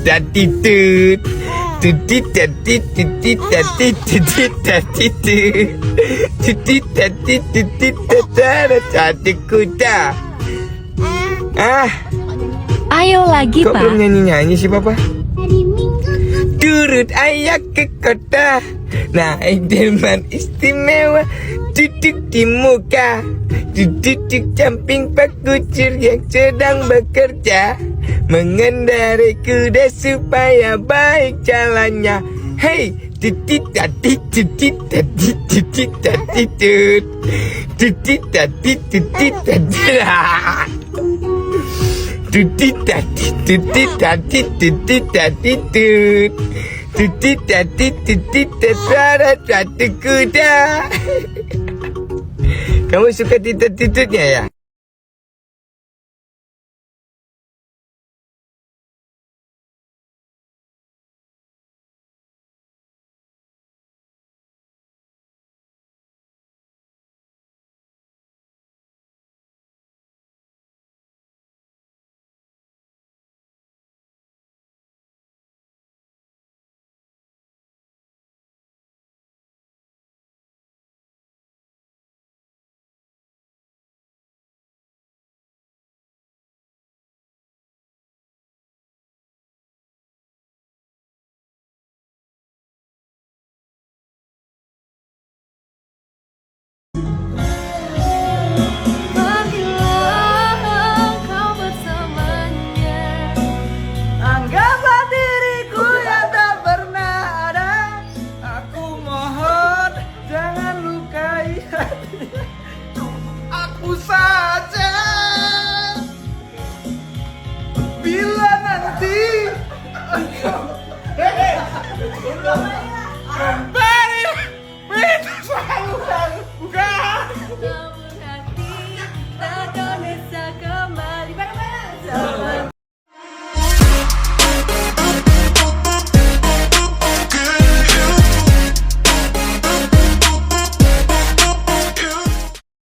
tati tut. Tuti tati tuti tati tuti tati tut. Tuti tati tuti tata tati kuda. Ayo lagi, Kok belum Pak. nyanyi-nyanyi sih Papa? Hari Minggu Turut ayah ke kota, naik delman istimewa, duduk di muka, duduk samping Pak Kucur yang sedang bekerja, mengendarai kuda supaya baik jalannya. Hey, titit tati titit tati titit tati tut, titit tati titit tati. Tuti tati tuti tati tuti tati tut. Tuti tati tuti tati kuda. Kamu suka titit-titutnya ya?